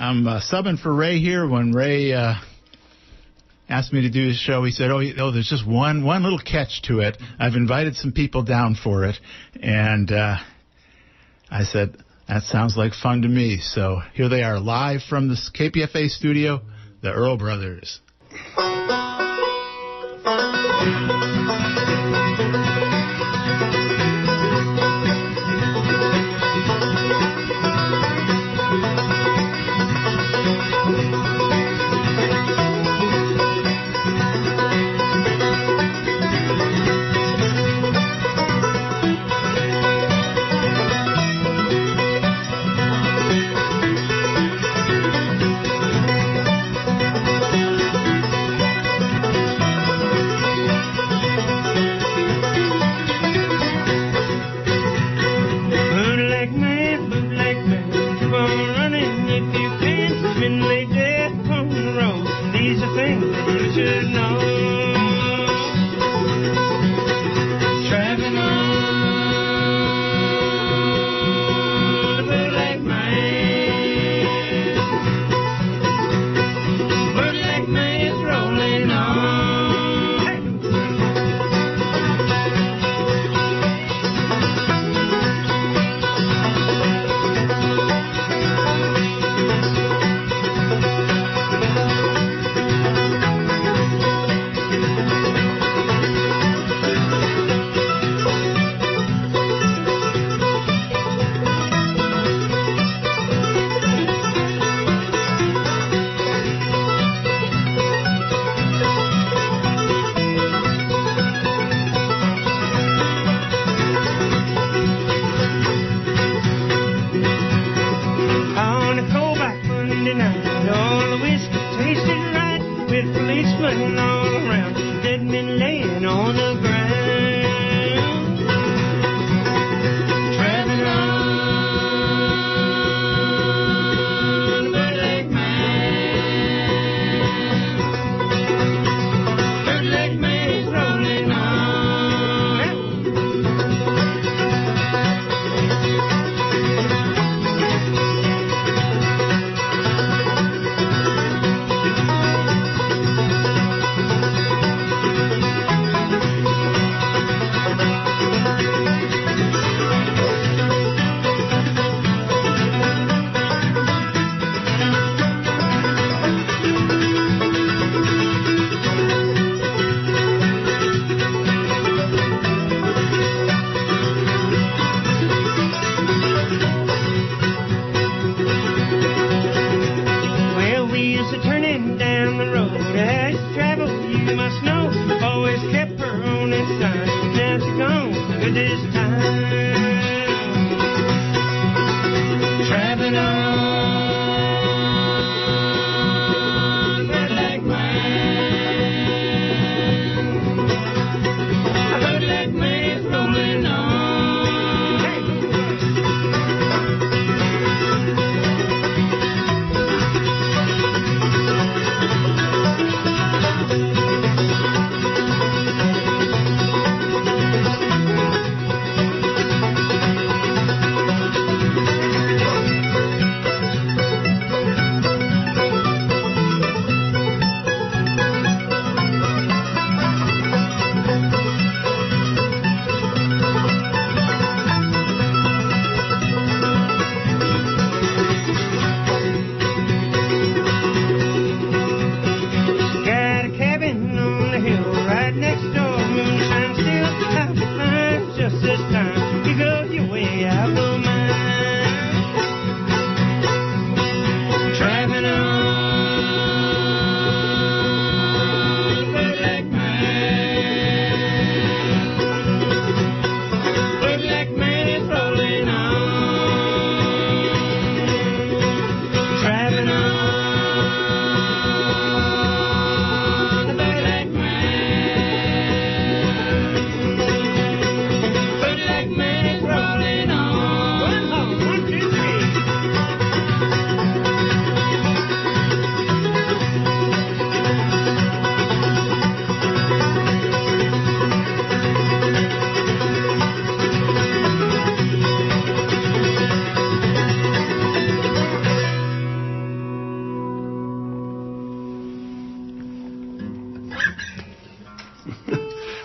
I'm subbing for Ray here. When Ray asked me to do his show, he said, oh, there's just one little catch to it. I've invited some people down for it. And I said, that sounds like fun to me. So here they are, live from the KPFA studio, the Earl Brothers.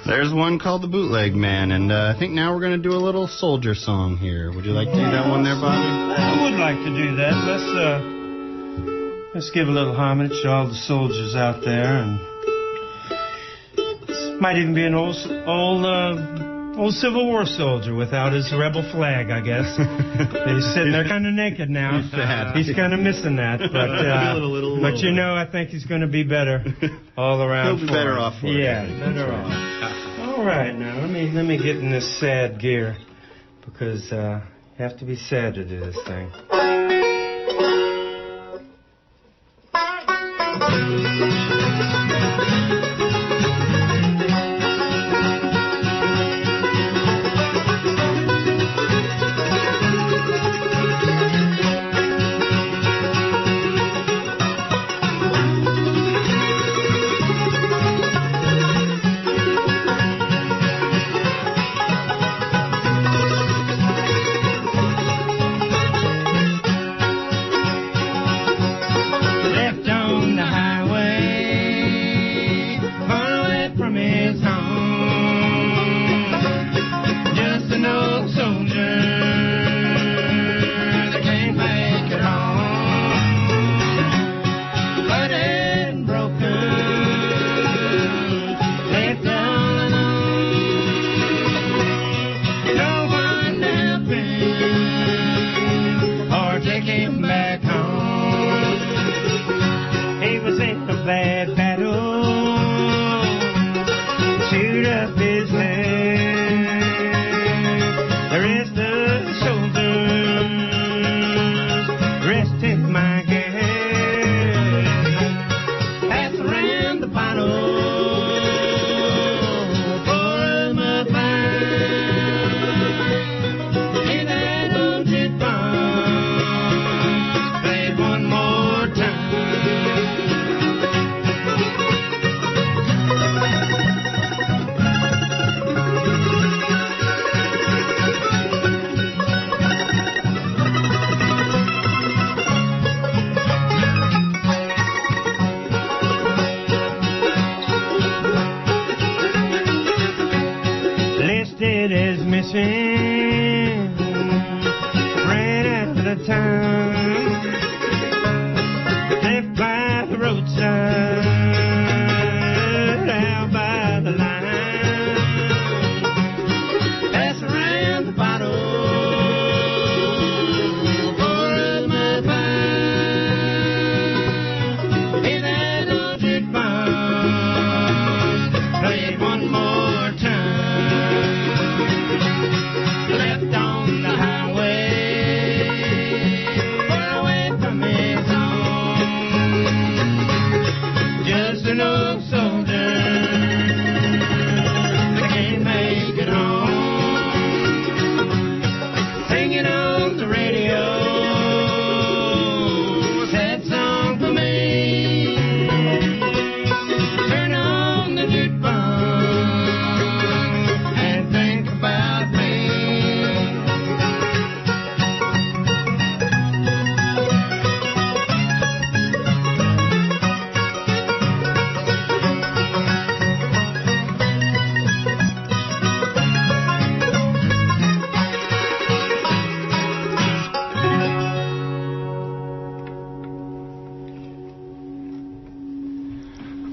There's one called The Bootleg Man, and I think now we're going to do a little soldier song here. Would you like to do that one there, Bobby? I would like to do that. Let's give a little homage to all the soldiers out there, and this might even be an old Civil War soldier without his rebel flag, I guess. He's sitting there kind of naked now. He's kind of missing that, but you know, I think he's going to be better all around. He'll be better off for it. Yeah, better off. All right, now let me get in this sad gear, because you have to be sad to do this thing.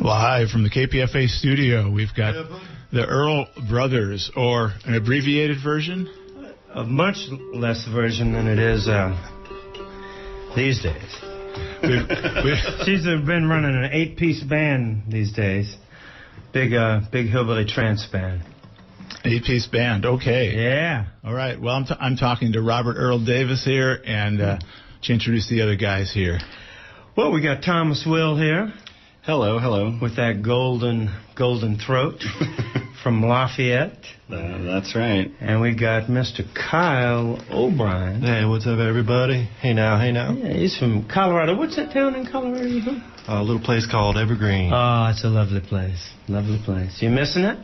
Live from the KPFA studio, we've got the Earl Brothers, or an abbreviated version? A much less version than it is these days. She's been running an 8-piece band these days. Big hillbilly trance band. 8-piece band, okay. Yeah. All right, well, I'm talking to Robert Earl Davis here, and to introduce the other guys here. Well, we got Thomas Wille here. Hello, hello. With that golden throat from Lafayette. That's right. And we got Mr. Kyle O'Brien. Hey, what's up, everybody? Hey now, hey now. Yeah, he's from Colorado. What's that town in Colorado you from? A little place called Evergreen. Oh, it's a lovely place. Lovely place. You missing it?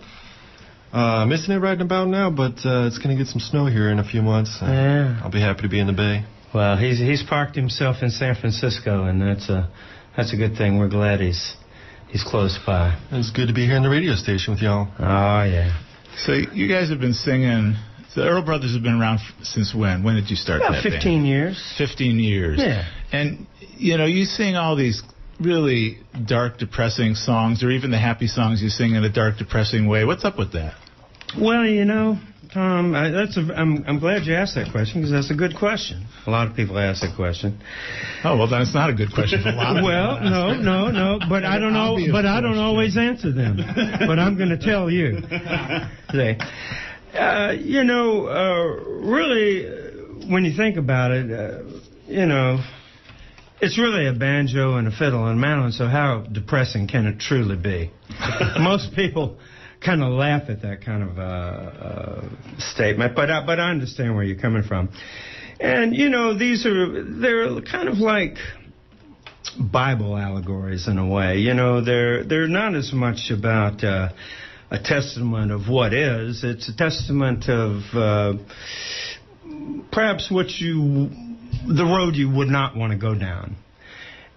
Missing it right about now, but it's going to get some snow here in a few months. Yeah. I'll be happy to be in the Bay. Well, he's parked himself in San Francisco, and that's a good thing. We're glad he's He's close by. It's good to be here in the radio station with y'all. Oh, yeah. So you guys have been singing. The Earl Brothers have been around since when? When did you start About that 15 band? years. 15 years. Yeah. And, you sing all these really dark, depressing songs, or even the happy songs you sing in a dark, depressing way. What's up with that? Well, Tom, I'm glad you asked that question, because that's a good question. A lot of people ask that question. Oh, well, then it's not a good question for a lot of Well, people. no, but I don't know, but I don't always answer them. But I'm going to tell you. Really, when you think about it, it's really a banjo and a fiddle and a mandolin, so how depressing can it truly be? Most people kind of laugh at that kind of statement, but I understand where you're coming from. And, they're kind of like Bible allegories in a way. They're not as much about a testament of what is. It's a testament of perhaps the road you would not want to go down.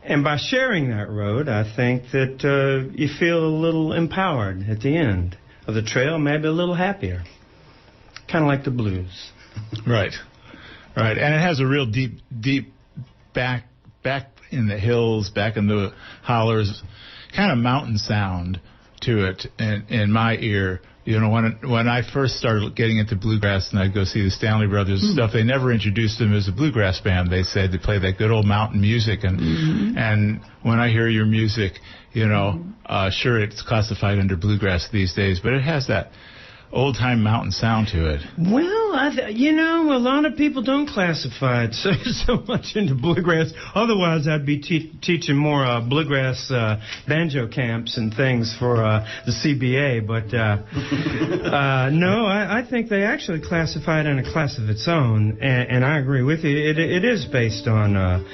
And by sharing that road, I think that you feel a little empowered at the end of the trail, maybe a little happier. Kind of like the blues. Right. And it has a real deep back in the hills, back in the hollers, kind of mountain sound to it in my ear. When I first started getting into bluegrass and I'd go see the Stanley Brothers stuff, they never introduced them as a bluegrass band. They said they play that good old mountain music. And when I hear your music, sure, it's classified under bluegrass these days, but it has that old-time mountain sound to it. Well, a lot of people don't classify it so much into bluegrass. Otherwise, I'd be teaching more bluegrass banjo camps and things for the CBA. But no, I think they actually classify it in a class of its own. And I agree with you. It is based on...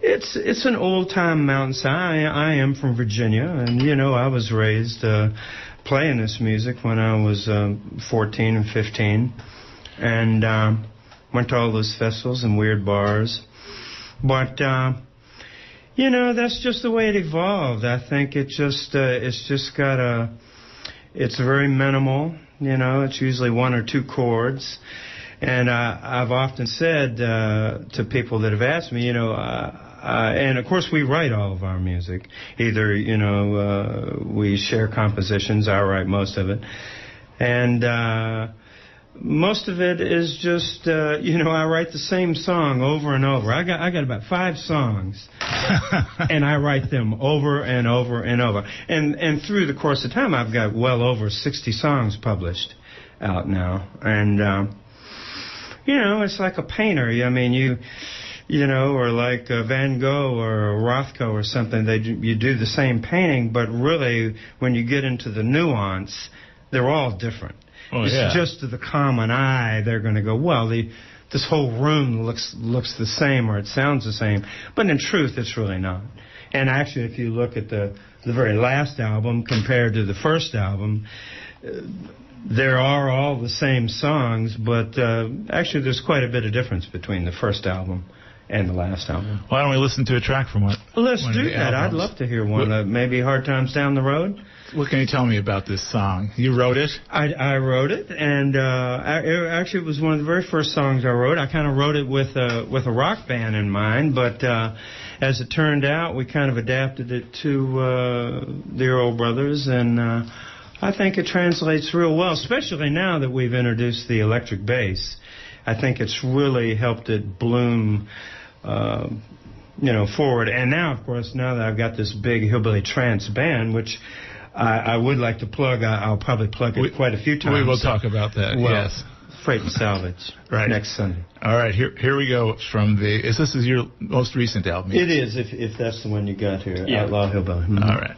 It's an old-time mountain sound. I am from Virginia, and, I was raised... playing this music when I was 14 and 15, and went to all those festivals and weird bars. But that's just the way it evolved. I think it's very minimal. It's usually one or two chords, and I've often said to people that have asked me, and, of course, we write all of our music. Either, we share compositions. I write most of it. And most of it is just, I write the same song over and over. I got about 5 songs, and I write them over and over and over. And through the course of time, I've got well over 60 songs published out now. And, it's like a painter. Or like Van Gogh or Rothko or something, you do the same painting, but really, when you get into the nuance, they're all different. It's just to the common eye, they're going to go, well, this whole room looks the same, or it sounds the same. But in truth, it's really not. And actually, if you look at the very last album compared to the first album, there are all the same songs, but actually, there's quite a bit of difference between the first album and the last album. Why don't we listen to a track from one? Let's one do of the that. albums. I'd love to hear one. Maybe Hard Times Down the Road. What can you tell me about this song? You wrote it? I wrote it, and actually it was one of the very first songs I wrote. I kind of wrote it with a rock band in mind, but as it turned out, we kind of adapted it to the Earl Brothers, and I think it translates real well, especially now that we've introduced the electric bass. I think it's really helped it bloom, forward. And now, of course, now that I've got this big hillbilly trance band, which I would like to plug, I'll probably plug it quite a few times. We will talk about that, yes. Freight and Salvage, right. Next Sunday. All right, here we go from this is your most recent album? It is, if that's the one you got here, yeah. Outlaw Hillbilly. Mm-hmm. All right.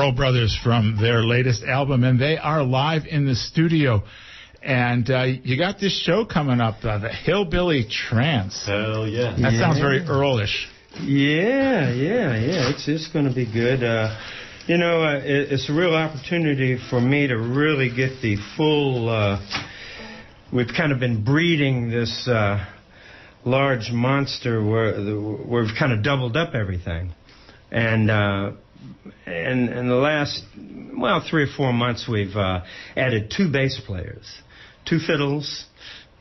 Earl Brothers from their latest album, and they are live in the studio. And you got this show coming up, the Hillbilly Trance. Hell yeah. That sounds very Earlish. Yeah. It's going to be good. It's a real opportunity for me to really get the full. We've kind of been breeding this large monster where we've kind of doubled up everything, and in the last 3 or 4 months we've added 2 bass players, 2 fiddles.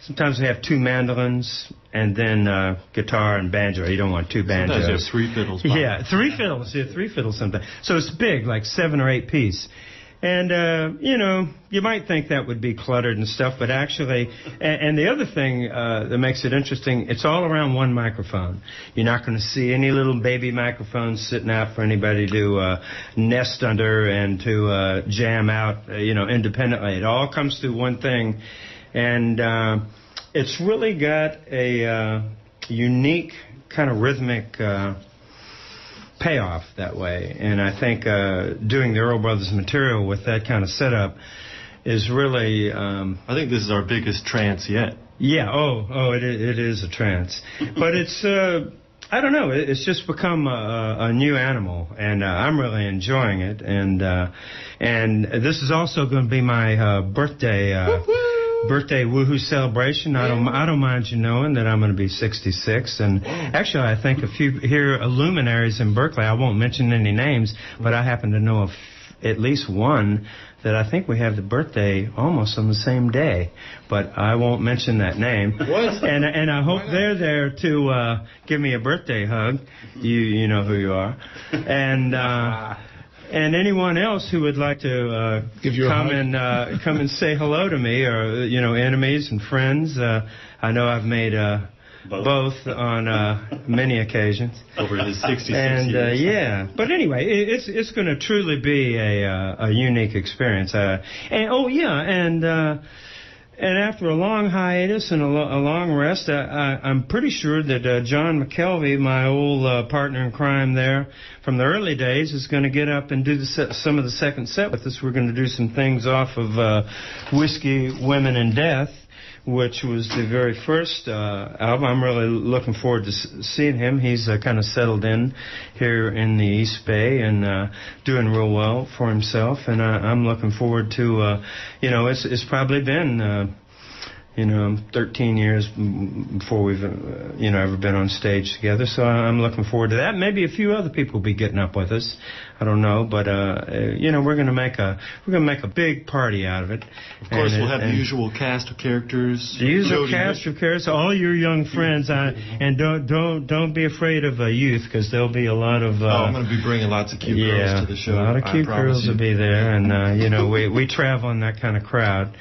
Sometimes we have 2 mandolins, and then guitar and banjo. You don't want 2 banjos. Sometimes there's 3 fiddles. Yeah, 3 fiddles. Yeah, 3 fiddles sometimes. So it's big, like 7 or 8 piece. And, you might think that would be cluttered and stuff, but actually, and the other thing that makes it interesting, it's all around one microphone. You're not going to see any little baby microphones sitting out for anybody to nest under and to jam out, independently. It all comes through one thing. And it's really got a unique kind of rhythmic payoff that way. And I think doing the Earl Brothers material with that kind of setup is really... I think this is our biggest trance yet. Yeah, it is a trance. But it's... I don't know. It's just become a new animal, and I'm really enjoying it. And this is also going to be my birthday woohoo celebration. I don't mind you knowing that I'm going to be 66. And actually, I think a few here luminaries in Berkeley. I won't mention any names, but I happen to know of at least one that I think we have the birthday almost on the same day, but I won't mention that name. What? And I hope they're there to give me a birthday hug. You know who you are. And anyone else who would like to give you come and say hello to me, or enemies and friends. I know I've made both on many occasions Over his 66 and years. yeah. But anyway, it's going to truly be a unique experience. And after a long hiatus and a long rest, I'm pretty sure that John McKelvey, my old partner in crime there from the early days, is going to get up and do some of the second set with us. We're going to do some things off of Whiskey, Women, and Death, which was the very first album. I'm really looking forward to seeing him. He's kind of settled in here in the East Bay and doing real well for himself. And I'm looking forward to, it's probably been, 13 years before we've, ever been on stage together. So I'm looking forward to that. Maybe a few other people will be getting up with us. I don't know, but we're going to make a big party out of it. Of course, we'll have the usual cast of characters. The usual cast of characters, all your young friends, and don't be afraid of youth, because there'll be a lot of. I'm going to be bringing lots of cute girls to the show. A lot of cute girls will be there, and we travel in that kind of crowd.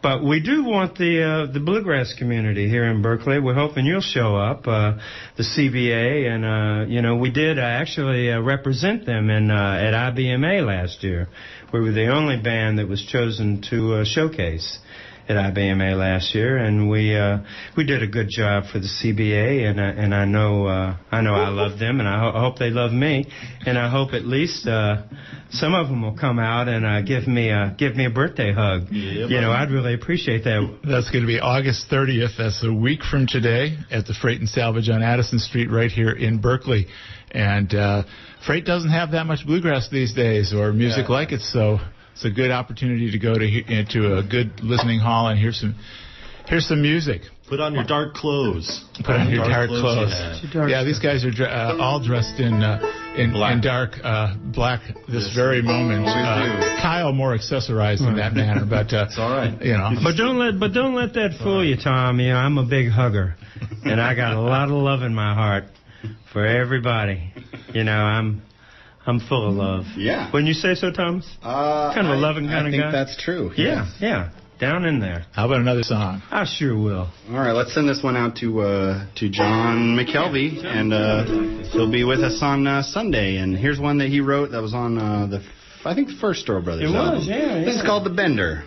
But we do want the bluegrass community here in Berkeley. We're hoping you'll show up, the CBA, and we did actually represent them at IBMA last year. We were the only band that was chosen to showcase at IBMA last year, and we did a good job for the CBA, and I know I love them, and I hope they love me, and I hope at least some of them will come out and give me a birthday hug. Yeah, I'd really appreciate that. That's going to be August 30th. That's a week from today at the Freight and Salvage on Addison Street right here in Berkeley. And Freight doesn't have that much bluegrass these days or music like it, so it's a good opportunity to go into a good listening hall and hear some music. Put on your dark clothes. Put on your dark clothes. Yeah, these guys are all dressed in dark black this very moment. Kyle more accessorized in that manner, but it's all right. But don't let that fool you, Tom. I'm a big hugger, and I got a lot of love in my heart for everybody. I'm full of love. Yeah. Wouldn't you say so, Thomas? Kind of a loving kind of guy. I think that's true. Yeah. Down in there. How about another song? I sure will. All right, let's send this one out to John McKelvey, and he'll be with us on Sunday. And here's one that he wrote that was on the first Earl Brothers album. It was, yeah. This is called The Bender.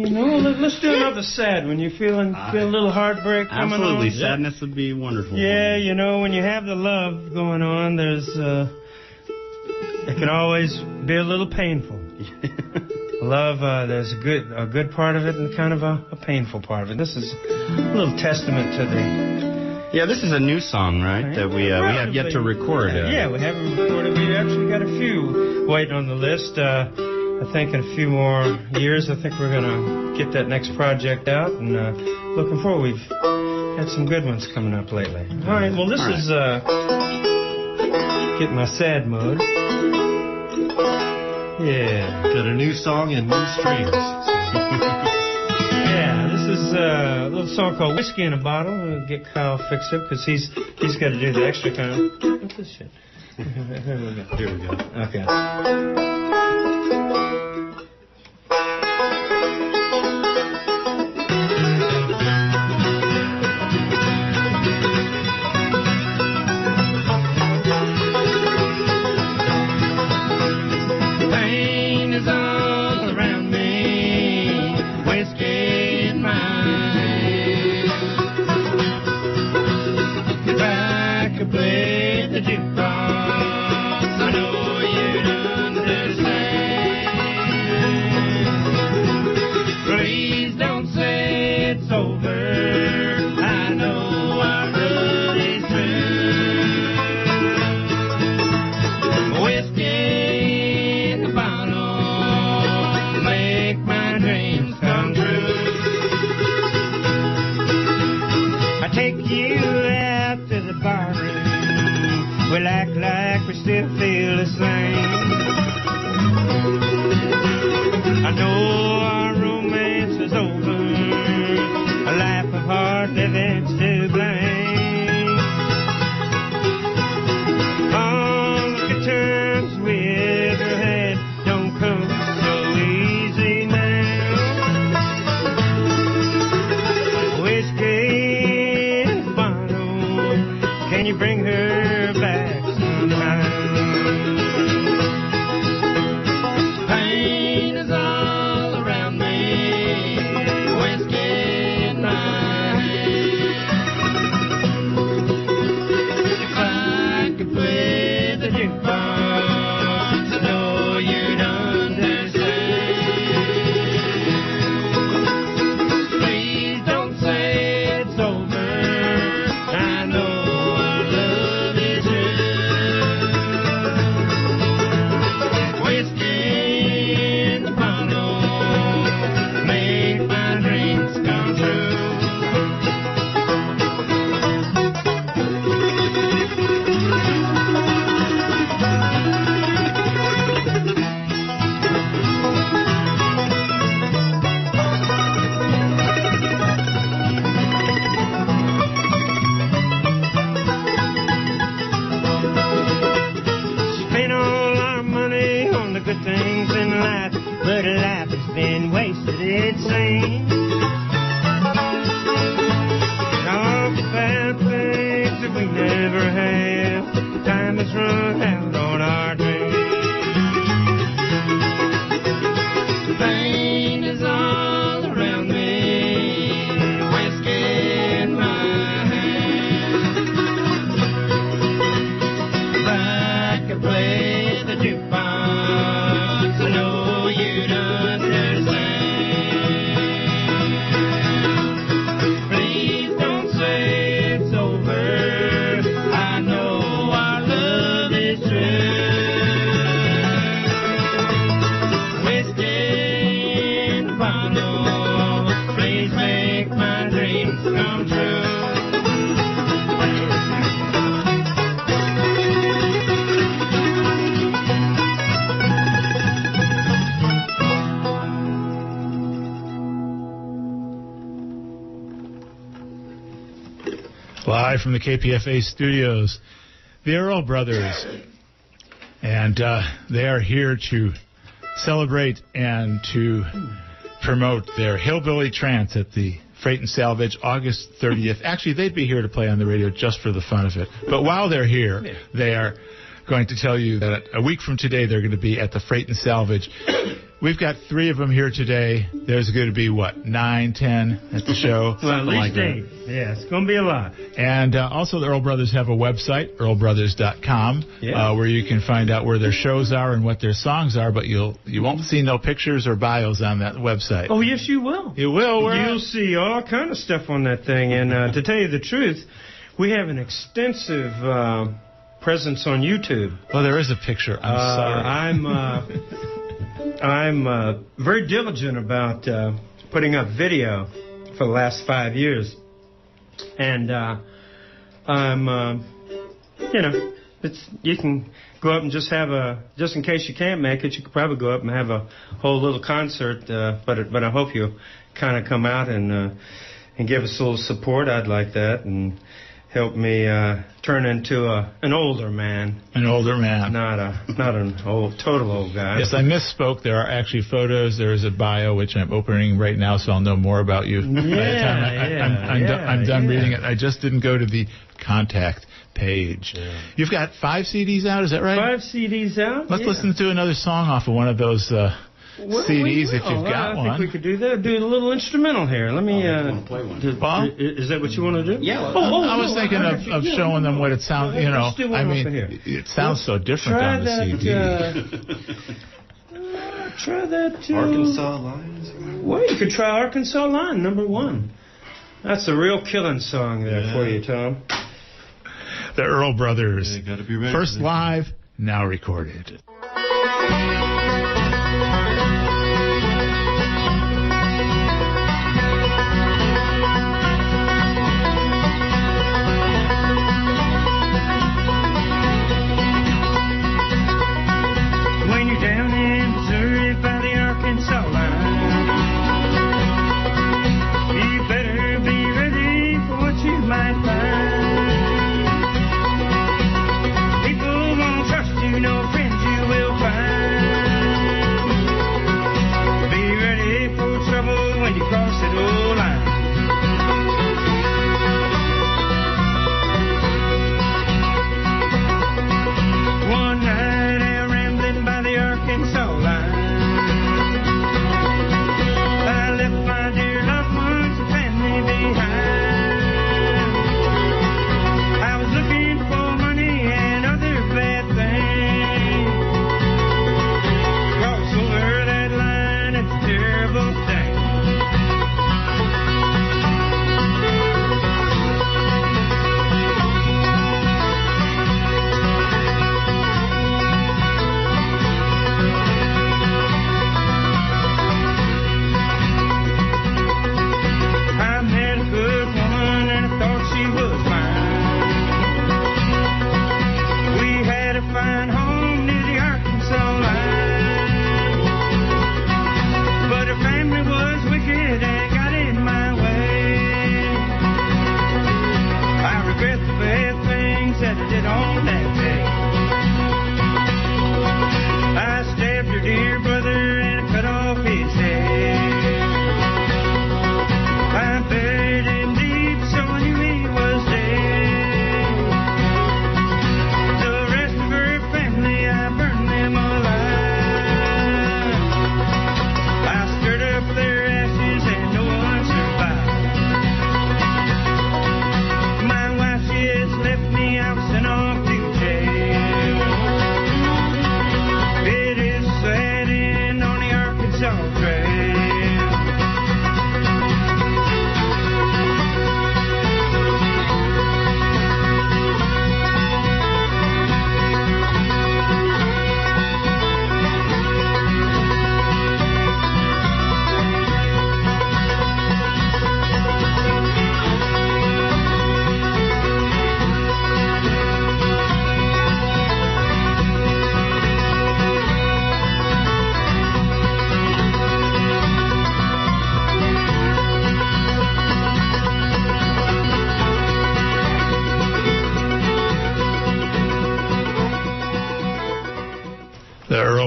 let's do another sad when you feel a little heartbreak coming on. Absolutely, sadness would be wonderful. Yeah, when you have the love going on, it can always be a little painful. Love, there's a good part of it and kind of a painful part of it. This is a little testament to the... Yeah, this is a new song, right? That we have yet to record. Yeah, we haven't recorded. We actually got a few waiting on the list. I think in a few more years, I think we're going to get that next project out. And looking forward, we've had some good ones coming up lately. All right, well, this is get my sad mode. Yeah. Got a new song and new strings. Yeah, this is a little song called Whiskey in a Bottle. We'll get Kyle fixed up because he's got to do the extra kind of... What's this shit? Here we go. Here we go. Okay. Live from the KPFA studios, the Earl brothers, and they are here to celebrate and to promote their Hillbilly Trance at the Freight and Salvage August 30th. Actually, they'd be here to play on the radio just for the fun of it. But while they're here, they are going to tell you that a week from today they're going to be at the Freight and Salvage We've got 3 of them here today. There's going to be, 9, 10 at the show? Well, at least 8. Yeah, it's going to be a lot. And also the Earl Brothers have a website, earlbrothers.com, where you can find out where their shows are and what their songs are, but you won't see no pictures or bios on that website. Oh, yes, you will. You will? You'll see all kind of stuff on that thing. And to tell you the truth, we have an extensive presence on YouTube. Oh, there is a picture. I'm sorry. I'm very diligent about putting up video for the last 5 years. And I'm, you can go up and just in case you can't make it, you could probably go up and have a whole little concert. But I hope you'll kind of come out and give us a little support. I'd like that. And help me turn into an older man. An older man. Not an total old guy. Yes, I misspoke. There are actually photos. There is a bio, which I'm opening right now, so I'll know more about you. By the time I'm done reading it. I just didn't go to the contact page. Yeah. You've got 5 CDs out, is that right? 5 CDs out. Let's listen to another song off of one of those CDs if you've got one. I think we could do that. Do a little instrumental here. Let me. Play one. Is that what you want to do? Yeah. I was thinking of showing them what it sounds. It sounds so different on the CD. Try that. Arkansas Line. Well, you could try Arkansas Line, number 1. That's a real killing song there for you, Tom. The Earl Brothers. Yeah, gotta be ready. First live, now recorded.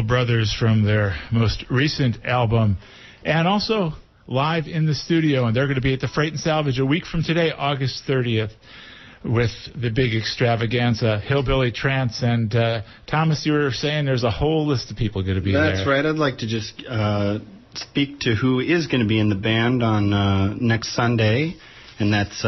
Brothers from their most recent album, and also live in the studio, and they're going to be at the Freight and Salvage a week from today, August 30th. with the big extravaganza, Hillbilly Trance. And Thomas, you were saying there's a whole list of people going to be there. That's right. I'd like to just speak to who is going to be in the band on next Sunday, and that's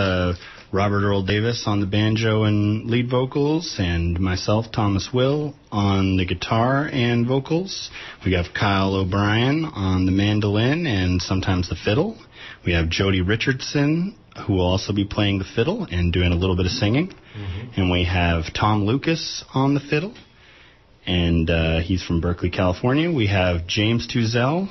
Robert Earl Davis on the banjo and lead vocals, and myself, Thomas Wille, on the guitar and vocals. We have Kyle O'Brien on the mandolin and sometimes the fiddle. We have Jody Richardson, who will also be playing the fiddle and doing a little bit of singing. Mm-hmm. And we have Tom Lucas on the fiddle, and he's from Berkeley, California. We have James Tuzell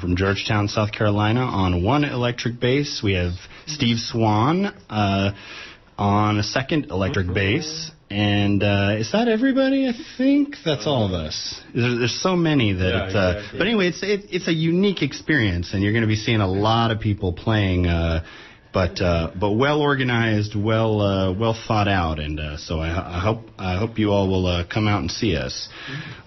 from Georgetown, South Carolina, on one electric bass. We have Steve Swan on a second electric bass. And is that everybody? I think that's all of us. There's so many that exactly. But anyway, it's a unique experience, and you're going to be seeing a lot of people playing, but well organized, well thought out, and so I hope you all will come out and see us.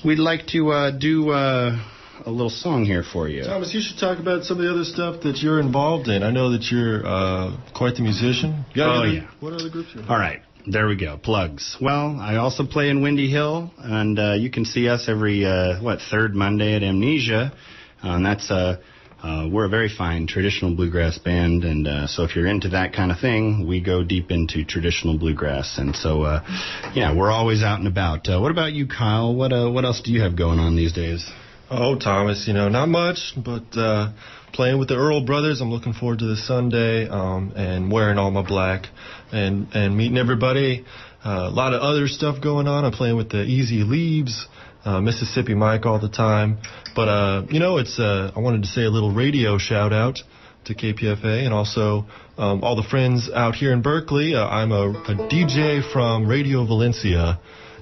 We'd like to do a little song here for you. Thomas, you should talk about some of the other stuff that you're involved in. I know that you're quite the musician. Yeah. What other groups are you in? All right. There we go. Plugs. Well, I also play in Windy Hill, and you can see us every, third Monday at Amnesia. And that's, we're a very fine traditional bluegrass band, and so if you're into that kind of thing, we go deep into traditional bluegrass. And so, we're always out and about. What about you, Kyle? What else do you have going on these days? Oh, Thomas, not much, but playing with the Earl brothers. I'm looking forward to this Sunday, and wearing all my black and meeting everybody. A lot of other stuff going on. I'm playing with the Easy Leaves, Mississippi Mike all the time. But, I wanted to say a little radio shout out to KPFA and also all the friends out here in Berkeley. I'm a DJ from Radio Valencia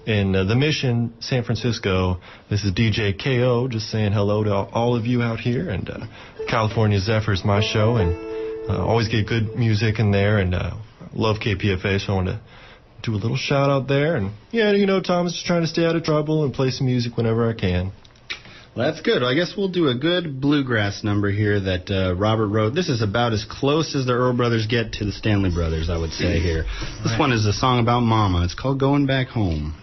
in the Mission, San Francisco. This is DJ KO, just saying hello to all of you out here. And California Zephyr is my show, and always get good music in there, and love KPFA, so I want to do a little shout out there. And Thomas, just trying to stay out of trouble and play some music whenever I can. Well, that's good. I guess we'll do a good bluegrass number here that Robert wrote. This is about as close as the Earl Brothers get to the Stanley Brothers, I would say here. This one is a song about Mama. It's called Going Back Home.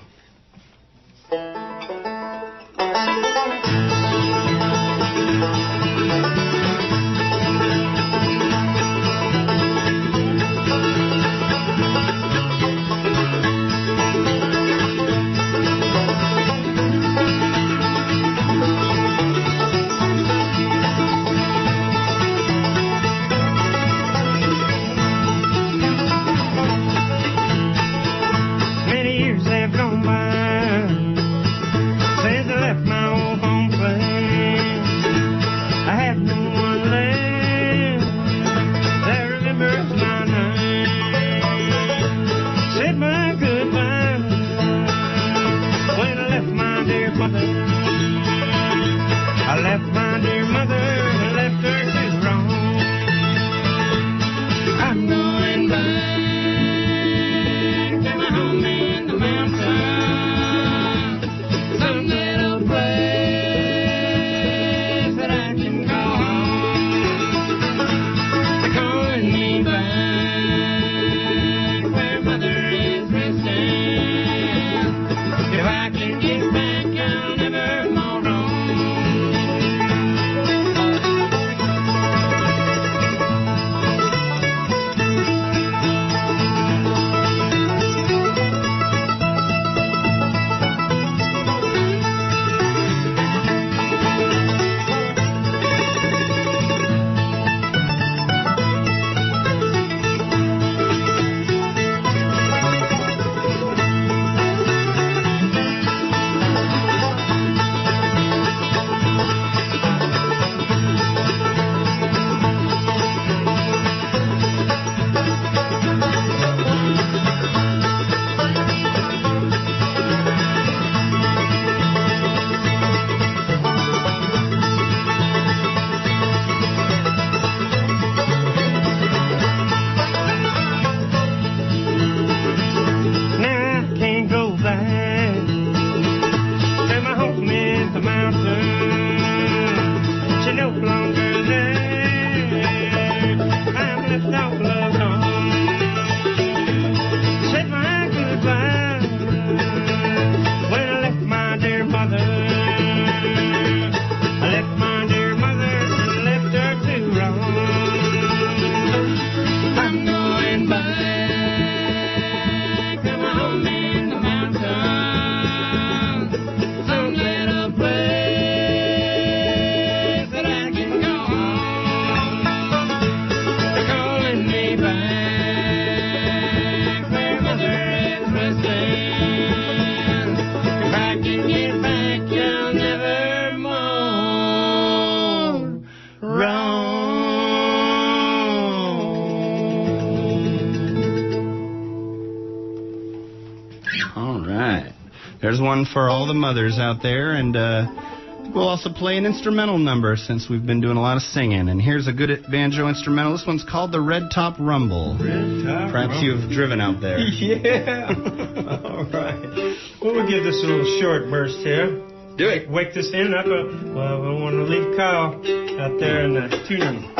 There's one for all the mothers out there, and we'll also play an instrumental number since we've been doing a lot of singing. And here's a good banjo instrumental. This one's called the Red Top Rumble. Perhaps you've driven out there. Yeah. All right. Well, we'll give this a little short burst here. Do it. Wake this in up. Well, we want to leave Kyle out there in the tuning.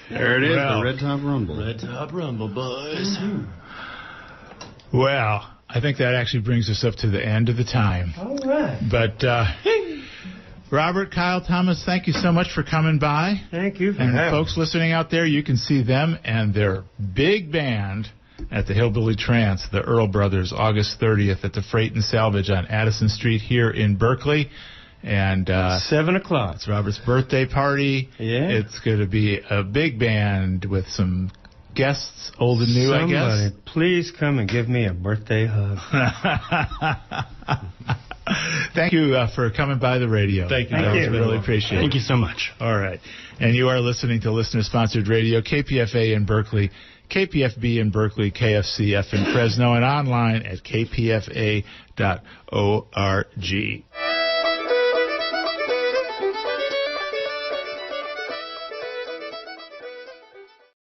There it is, the Red Top Rumble. Red Top Rumble, boys. Well, I think that actually brings us up to the end of the time. All right. But, Robert, Kyle, Thomas, thank you so much for coming by. Thank you for And having folks listening out there, you can see them and their big band at the Hillbilly Trance, the Earl Brothers, August 30th at the Freight and Salvage on Addison Street here in Berkeley. And 7 o'clock. It's Robert's birthday party. Yeah. It's going to be a big band with some guests, old and new, I guess. Somebody, please come and give me a birthday hug. Thank you for coming by the radio. Thank you. Thank you. Really appreciate it. Thank you so much. All right. And you are listening to listener-sponsored radio, KPFA in Berkeley, KPFB in Berkeley, KFCF in Fresno, and online at kpfa.org.